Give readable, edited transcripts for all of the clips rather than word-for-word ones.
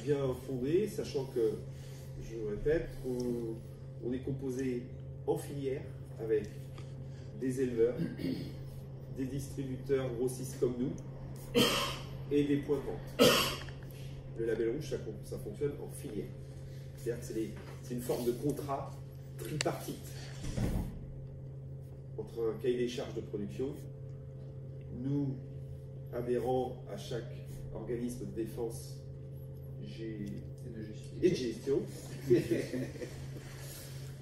bien fondée, sachant que, je répète, on est composé en filière avec des éleveurs, des distributeurs grossistes comme nous et des points de vente. Le label rouge, ça fonctionne en filière. C'est-à-dire que c'est une forme de contrat tripartite entre un cahier des charges de production, nous, adhérents à chaque organisme de défense et de gestion,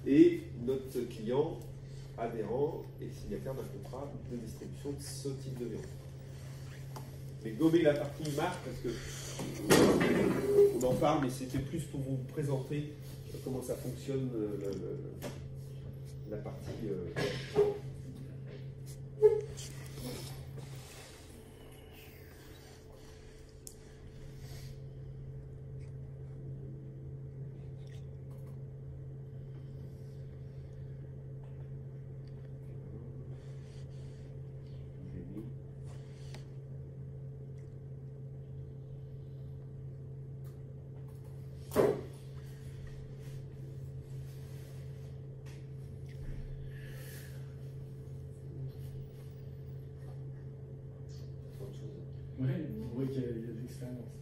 et notre client adhérent et signataire d'un contrat de distribution de ce type de viande. Mais gommer la partie marque, parce que on en parle, mais c'était plus pour vous présenter comment ça fonctionne la partie. Oui, on voit qu'il y a de l'expérience.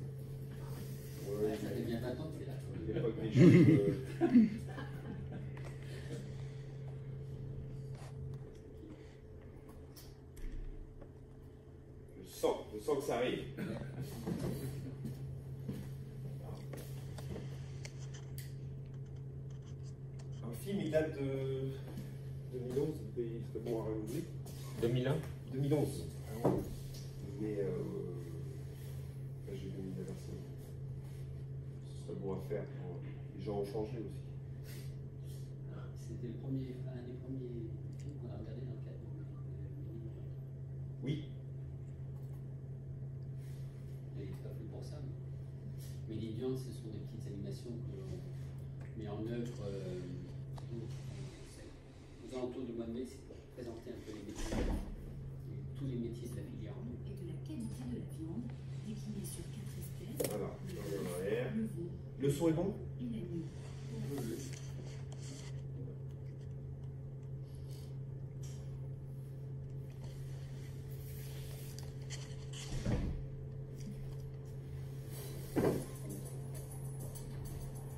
Ouais, ça fait bien 20 ans que c'est là. Il n'y a pas que des choses. Je sens que ça arrive. Un film, il date de 2011, c'est bon à renouveler. 2001 2011. Mais là, j'ai 2000 versions. Ce serait bon à faire. Les gens ont changé aussi. C'était un des premiers films qu'on a regardé dans le cadre de Oui. Il n'est pas fait pour ça. Mais les viandes, ce sont des petites animations que l'on met en œuvre aux alentours du mois de mai. C'est pour présenter un peu les métiers, tous les métiers de la filière. Et de la qualité de la viande, déclinée sur 4 espèces. Voilà. Le veau, Le son est bon? et l'agneau.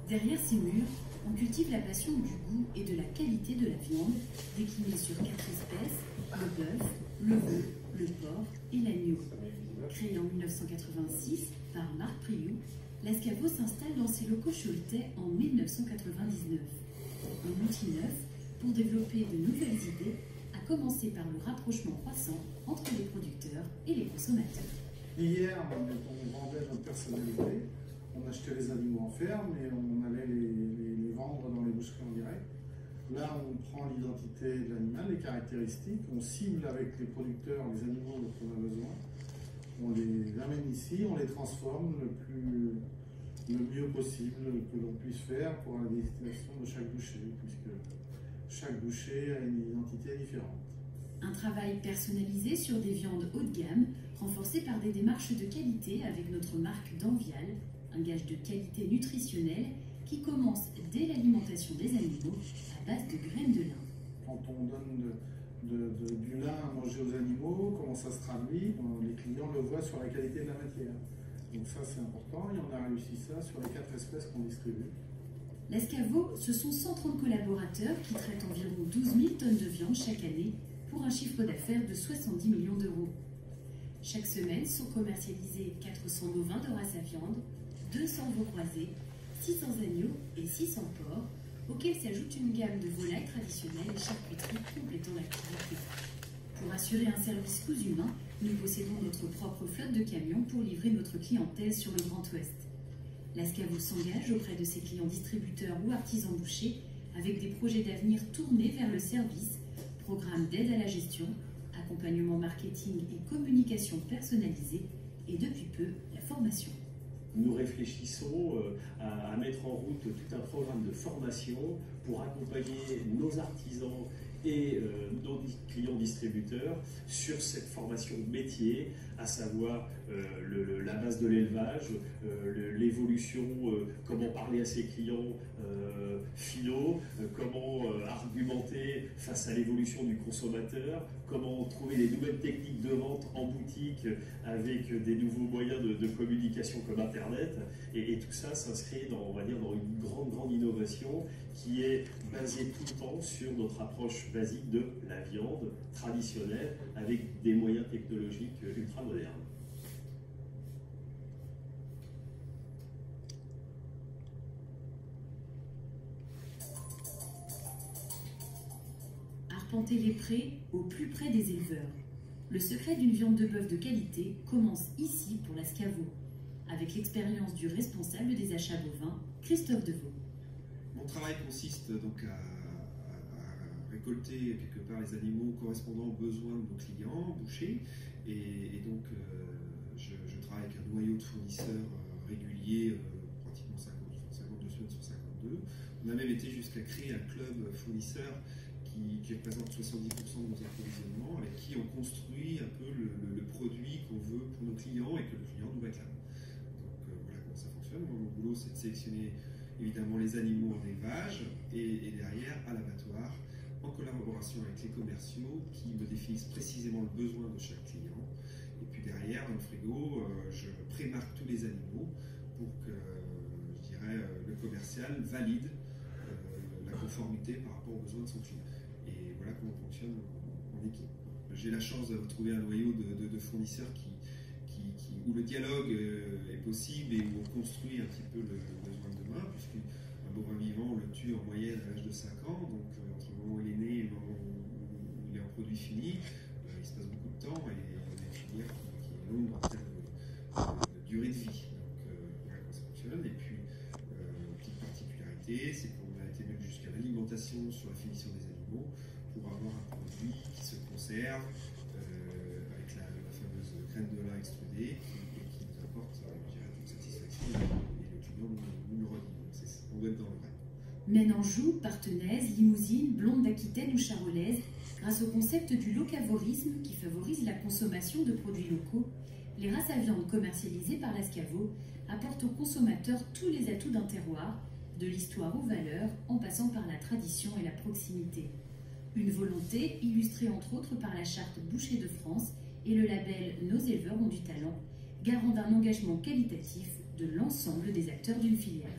Derrière ces murs, on cultive la passion du goût et de la qualité de la viande, déclinée sur 4 espèces, le bœuf, le veau, le porc et l'agneau. Créé en 1986 par Marc Priou, l'Ascavo s'installe dans ses locaux choletais en 1999. Un outil neuf pour développer de nouvelles idées, à commencer par le rapprochement croissant entre les producteurs et les consommateurs. Hier, on vendait notre personnalité, on achetait les animaux en ferme et on allait les vendre dans les boucheries en direct. Là, on prend l'identité de l'animal, les caractéristiques, on cible avec les producteurs les animaux dont on a besoin, on les amène ici, on les transforme le mieux possible que l'on puisse faire pour la destination de chaque boucher, puisque chaque boucher a une identité différente. Un travail personnalisé sur des viandes haut de gamme, renforcé par des démarches de qualité avec notre marque d'Envial, un gage de qualité nutritionnelle qui commence dès l'alimentation des animaux à base de graines de lin. Quand on donne du lin à manger aux animaux, comment ça se traduit? Les clients le voient sur la qualité de la matière. Donc ça c'est important et on a réussi ça sur les 4 espèces qu'on distribue. L'Ascavo, ce sont 130 collaborateurs qui traitent environ 12 000 tonnes de viande chaque année pour un chiffre d'affaires de 70 millions d'euros. Chaque semaine sont commercialisés 400 bovins de race à viande, 200 veaux croisés, 600 agneaux et 600 porcs, auxquels s'ajoute une gamme de volailles traditionnelles et charcuteries complétant l'activité. Pour assurer un service coûts humain, nous possédons notre propre flotte de camions pour livrer notre clientèle sur le Grand Ouest. L'Ascavo s'engage auprès de ses clients distributeurs ou artisans bouchers avec des projets d'avenir tournés vers le service, programmes d'aide à la gestion, accompagnement marketing et communication personnalisée et depuis peu la formation. Nous réfléchissons à mettre en route tout un programme de formation pour accompagner nos artisans et nos clients distributeurs sur cette formation métier, à savoir la base de l'élevage, l'évolution, comment parler à ses clients finaux, comment argumenter face à l'évolution du consommateur, comment trouver des nouvelles techniques de vente en boutique avec des nouveaux moyens de communication comme Internet. Et tout ça s'inscrit dans, on va dire, dans une grande innovation qui est basée tout le temps sur notre approche basique de la viande traditionnelle avec des moyens technologiques ultra modernes. Arpenter les prés au plus près des éleveurs. Le secret d'une viande de bœuf de qualité commence ici pour l'Ascavo, avec l'expérience du responsable des achats bovins, Christophe Deveau. Mon travail consiste donc à récolter quelque part les animaux correspondant aux besoins de nos clients, bouchers, et donc je travaille avec un noyau de fournisseurs réguliers, pratiquement 52 semaines sur 52. On a même été jusqu'à créer un club fournisseur qui représente 70% de nos approvisionnements, avec qui on construit un peu le produit qu'on veut pour nos clients et que le client nous réclame. Donc voilà comment ça fonctionne. Mon boulot, c'est de sélectionner évidemment les animaux en élevage et derrière à l'abattoir, en collaboration avec les commerciaux qui me définissent précisément le besoin de chaque client. Et puis derrière, dans le frigo, je prémarque tous les animaux pour que, je dirais, le commercial valide la conformité par rapport aux besoins de son client. Et voilà comment on fonctionne en équipe. J'ai la chance de retrouver un noyau de fournisseurs où le dialogue est possible et où on construit un petit peu le besoin de demain, puisqu'un bovin vivant, on le tue en moyenne à l'âge de 5 ans, donc entre le moment où il est né et le moment où il est en produit fini, il se passe beaucoup de temps et on a une filière qui est longue en termes de durée de vie. Donc voilà comment ça fonctionne. Et puis, petite particularité, c'est qu'on a été même jusqu'à l'alimentation sur la finition des animaux pour avoir un produit qui se conserve avec la fameuse graine de lin extrudée et qui nous apporte, je dirais, toute satisfaction et le client nous le redit. Donc on doit être dans le vrai. Maine-Anjou, Partenaise, Limousine, Blonde d'Aquitaine ou Charolaise, grâce au concept du locavorisme qui favorise la consommation de produits locaux, les races à viande commercialisées par l'Ascavo apportent aux consommateurs tous les atouts d'un terroir, de l'histoire aux valeurs, en passant par la tradition et la proximité. Une volonté illustrée entre autres par la charte Boucher de France et le label Nos éleveurs ont du talent, garant d'un engagement qualitatif de l'ensemble des acteurs d'une filière.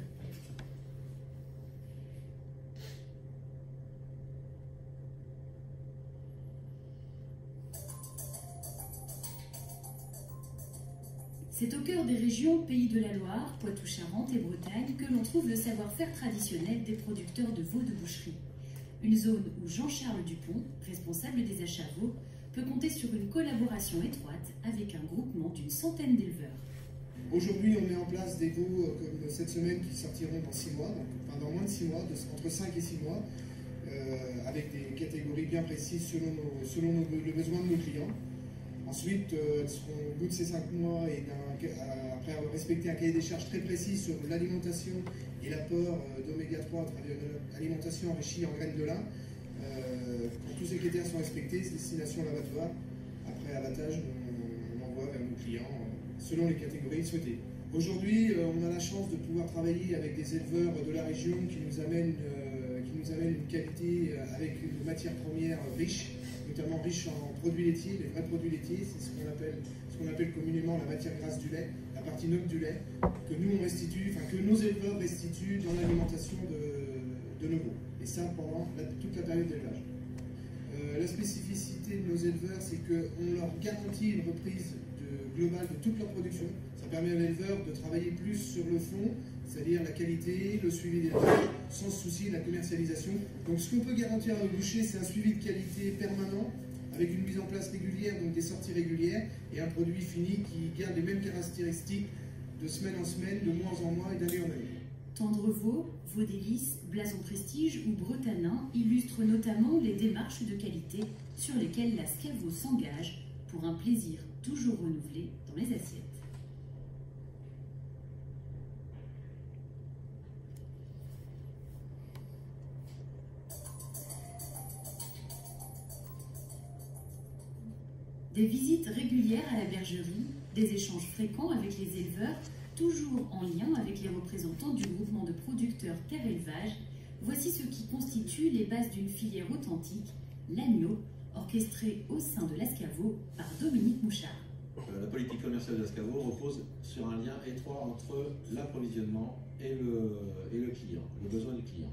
C'est au cœur des régions Pays de la Loire, Poitou-Charentes et Bretagne que l'on trouve le savoir-faire traditionnel des producteurs de veaux de boucherie. Une zone où Jean-Charles Dupont, responsable des achats veaux, peut compter sur une collaboration étroite avec un groupement d'une centaine d'éleveurs. Aujourd'hui, on met en place des veaux comme cette semaine qui sortiront dans 6 mois, donc, enfin dans moins de 6 mois, entre 5 et 6 mois, avec des catégories bien précises selon le besoin de nos clients. Ensuite, au bout de ces 5 mois, et après avoir respecté un cahier des charges très précis sur l'alimentation et l'apport d'oméga 3 à travers une alimentation enrichie en graines de lin, quand tous ces critères sont respectés, c'est destination à l'abattoir. Après abattage, on envoie vers nos clients selon les catégories souhaitées. Aujourd'hui, on a la chance de pouvoir travailler avec des éleveurs de la région qui nous amènent une qualité avec une matière première riche, notamment riche en produits laitiers, les vrais produits laitiers, c'est ce qu'on appelle communément la matière grasse du lait, la partie noble du lait, que nous on restitue, enfin que nos éleveurs restituent dans l'alimentation de nos veaux, et ça pendant toute la période d'élevage. La spécificité de nos éleveurs, c'est qu'on leur garantit une reprise globale de toute leur production. Ça permet à l'éleveur de travailler plus sur le fond, c'est-à-dire la qualité, le suivi des éleveurs, sans se soucier de la commercialisation. Donc ce qu'on peut garantir à nos bouchers, c'est un suivi de qualité permanent, avec une mise en place régulière, donc des sorties régulières, et un produit fini qui garde les mêmes caractéristiques de semaine en semaine, de mois en mois et d'année en année. Tendre veau, veau délice, blason prestige ou bretanin illustrent notamment les démarches de qualité sur lesquelles l'Ascavo s'engage pour un plaisir toujours renouvelé dans les assiettes. Des visites régulières à la bergerie, des échanges fréquents avec les éleveurs, toujours en lien avec les représentants du groupement de producteurs Terre Élevage, voici ce qui constitue les bases d'une filière authentique, l'agneau, orchestré au sein de l'Ascaveau par Dominique Mouchard. La politique commerciale de l'Ascaveau repose sur un lien étroit entre l'approvisionnement et le client, le besoin du client.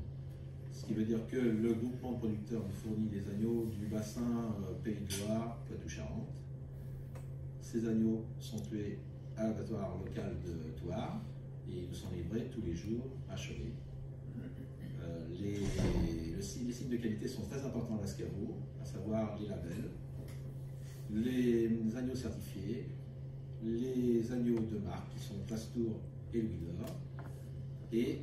Ce qui veut dire que le groupement de producteurs nous fournit des agneaux du bassin Pays de Loire, Poitou-Charentes. Ces agneaux sont tués à l'abattoir local de Thouars et nous sont livrés tous les jours à Cholet. Les signes de qualité sont très importants à l'Ascaveau, à savoir les labels, les agneaux certifiés, les agneaux de marque qui sont Pastour et Louis d'Or, et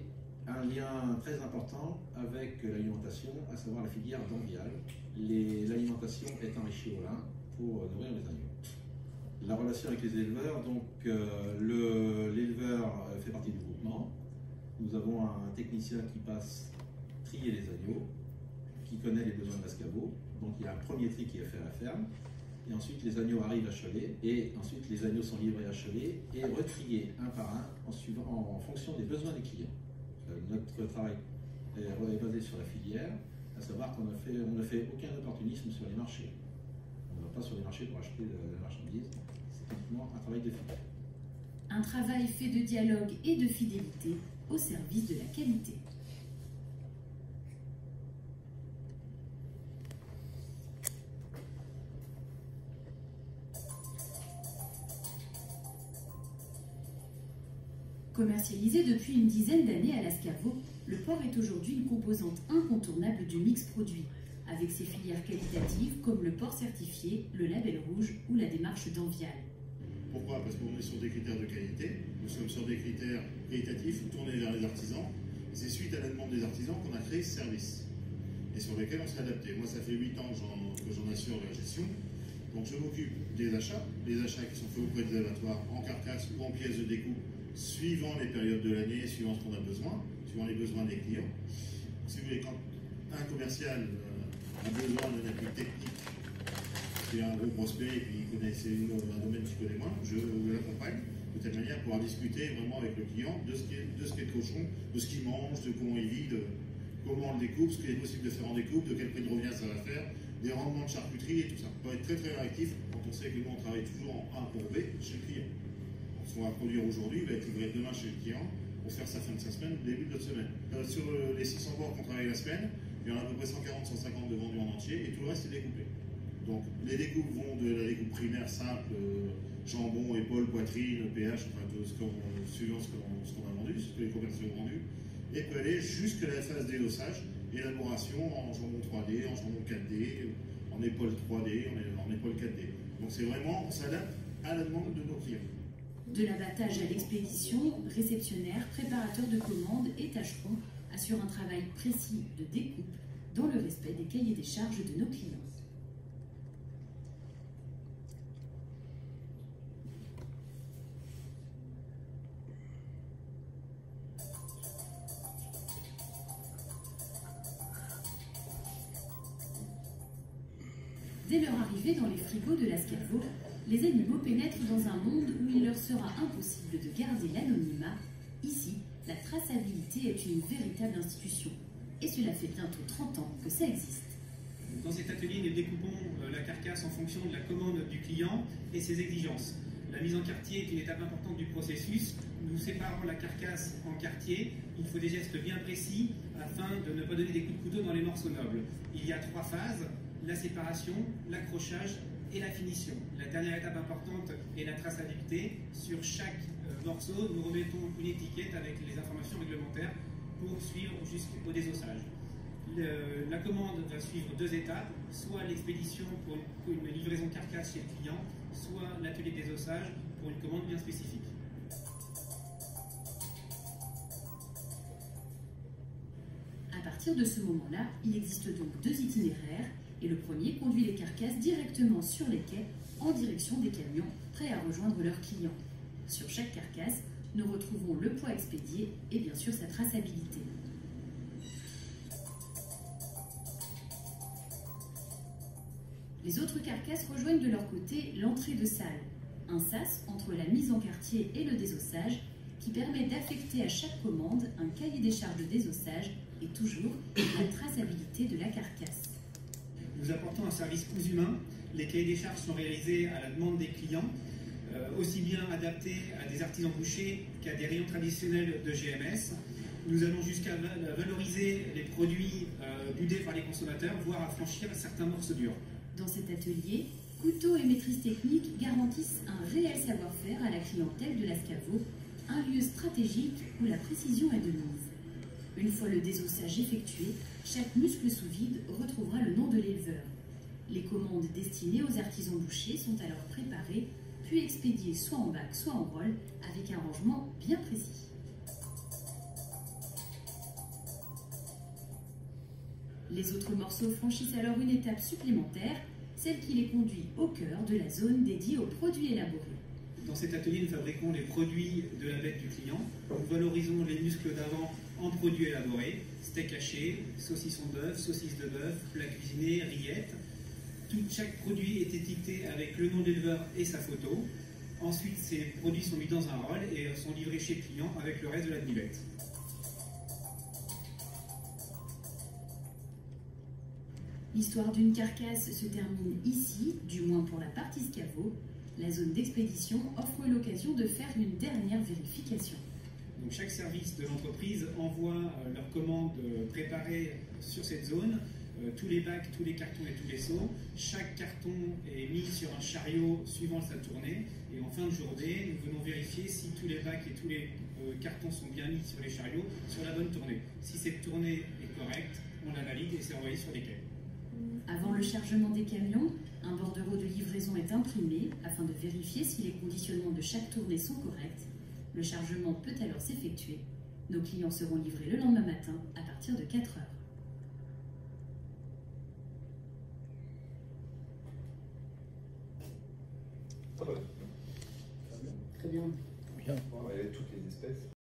un lien très important avec l'alimentation, à savoir la filière d'Envial, l'alimentation est enrichie au lin pour nourrir les agneaux. La relation avec les éleveurs, donc l'éleveur fait partie du groupement. Nous avons un technicien qui passe trier les agneaux, qui connaît les besoins de l'Ascaveau. Donc il y a un premier tri qui est fait à la ferme. Et ensuite les agneaux arrivent à Cholet. Et ensuite les agneaux sont livrés à Cholet et retriés un par un en fonction des besoins des clients. Notre travail est basé sur la filière, à savoir qu'on ne fait aucun opportunisme sur les marchés. On ne va pas sur les marchés pour acheter de la marchandise. C'est uniquement un travail de filière. Un travail fait de dialogue et de fidélité au service de la qualité. Commercialisé depuis une dizaine d'années à l'Ascaveau, le porc est aujourd'hui une composante incontournable du mix produit, avec ses filières qualitatives comme le porc certifié, le label rouge ou la démarche d'Envial. Pourquoi? Parce qu'on est sur des critères de qualité, nous sommes sur des critères qualitatifs tournés vers les artisans, et c'est suite à la demande des artisans qu'on a créé ce service, et sur lesquels on s'est adapté. Moi, ça fait 8 ans que j'en assure la gestion, donc je m'occupe des achats qui sont faits auprès des abattoirs en carcasse ou en pièces de découpe, suivant les périodes de l'année, suivant ce qu'on a besoin, suivant les besoins des clients. Si vous voulez, quand un commercial a besoin d'un appui technique, qui est un gros prospect et puis il connaît un domaine qu'il connaît moins, je l'accompagne de telle manière à pouvoir discuter vraiment avec le client de ce qu'est le cochon, de ce qu'il mange, de comment il vit, de comment on le découpe, ce qu'il est possible de faire en découpe, de quel prix de revient ça va faire, des rendements de charcuterie et tout ça. On va être très très réactif quand on sait que nous on travaille toujours en A pour B chez le client. Ce qu'on va produire aujourd'hui va être livré demain chez le client pour faire sa fin de sa semaine, début de notre semaine. Sur les 600 porcs qu'on travaille la semaine, il y en a à peu près 140-150 de vendus en entier et tout le reste est découpé. Donc les découpes vont de la découpe primaire simple, jambon, épaule, poitrine, pH, enfin suivant ce qu'on a vendu, ce que les commerciaux ont vendu, et peut aller jusqu'à la phase d'édossage, élaboration en jambon 3D, en jambon 4D, en épaule 3D, en épaule 4D. Donc c'est vraiment, on s'adapte à la demande de nos clients. De l'abattage à l'expédition, réceptionnaires, préparateurs de commandes et tâcherons assurent un travail précis de découpe dans le respect des cahiers des charges de nos clients. Dès leur arrivée dans les frigos de l'Ascaveau, les animaux pénètrent dans un monde où il leur sera impossible de garder l'anonymat. Ici, la traçabilité est une véritable institution. Et cela fait bientôt 30 ans que ça existe. Dans cet atelier, nous découpons la carcasse en fonction de la commande du client et ses exigences. La mise en quartier est une étape importante du processus. Nous séparons la carcasse en quartiers. Il faut des gestes bien précis afin de ne pas donner des coups de couteau dans les morceaux nobles. Il y a 3 phases: la séparation, l'accrochage et la finition. La dernière étape importante est la traçabilité. Sur chaque morceau, nous remettons une étiquette avec les informations réglementaires pour suivre jusqu'au désossage. La commande va suivre 2 étapes, soit l'expédition pour une livraison carcasse chez le client, soit l'atelier de désossage pour une commande bien spécifique. À partir de ce moment-là, il existe donc 2 itinéraires, et le premier conduit les carcasses directement sur les quais en direction des camions prêts à rejoindre leurs clients. Sur chaque carcasse, nous retrouvons le poids expédié et bien sûr sa traçabilité. Les autres carcasses rejoignent de leur côté l'entrée de salle, un sas entre la mise en quartier et le désossage qui permet d'affecter à chaque commande un cahier des charges de désossage et toujours la traçabilité de la carcasse. Nous apportons un service plus humain. Les cahiers des charges sont réalisés à la demande des clients, aussi bien adaptés à des artisans bouchers qu'à des rayons traditionnels de GMS. Nous allons jusqu'à valoriser les produits budés par les consommateurs, voire à franchir certains morceaux durs. Dans cet atelier, couteaux et maîtrise technique garantissent un réel savoir-faire à la clientèle de Lascavo, un lieu stratégique où la précision est de mise. Une fois le désossage effectué, chaque muscle sous vide retrouvera le nom de l'éleveur. Les commandes destinées aux artisans bouchers sont alors préparées, puis expédiées soit en bac, soit en rôle, avec un rangement bien précis. Les autres morceaux franchissent alors une étape supplémentaire, celle qui les conduit au cœur de la zone dédiée aux produits élaborés. Dans cet atelier, nous fabriquons les produits de la bête du client. Nous valorisons les muscles d'avant en produits élaborés, steak haché, saucisson de bœuf, saucisse de bœuf, plat cuisiné, rillettes. Chaque produit est étiqueté avec le nom de l'éleveur et sa photo. Ensuite, ces produits sont mis dans un rôle et sont livrés chez le client avec le reste de la nivette. L'histoire d'une carcasse se termine ici, du moins pour la partie Scavo. La zone d'expédition offre l'occasion de faire une dernière vérification. Donc chaque service de l'entreprise envoie leurs commandes préparées sur cette zone, tous les bacs, tous les cartons et tous les seaux. Chaque carton est mis sur un chariot suivant sa tournée. Et en fin de journée, nous venons vérifier si tous les bacs et tous les cartons sont bien mis sur les chariots sur la bonne tournée. Si cette tournée est correcte, on la valide et c'est envoyé sur les quais. Avant le chargement des camions, un bordereau de livraison est imprimé afin de vérifier si les conditionnements de chaque tournée sont corrects. Le chargement peut alors s'effectuer. Nos clients seront livrés le lendemain matin à partir de 4 heures. Ah ouais. Très bien. Il y avait toutes les espèces.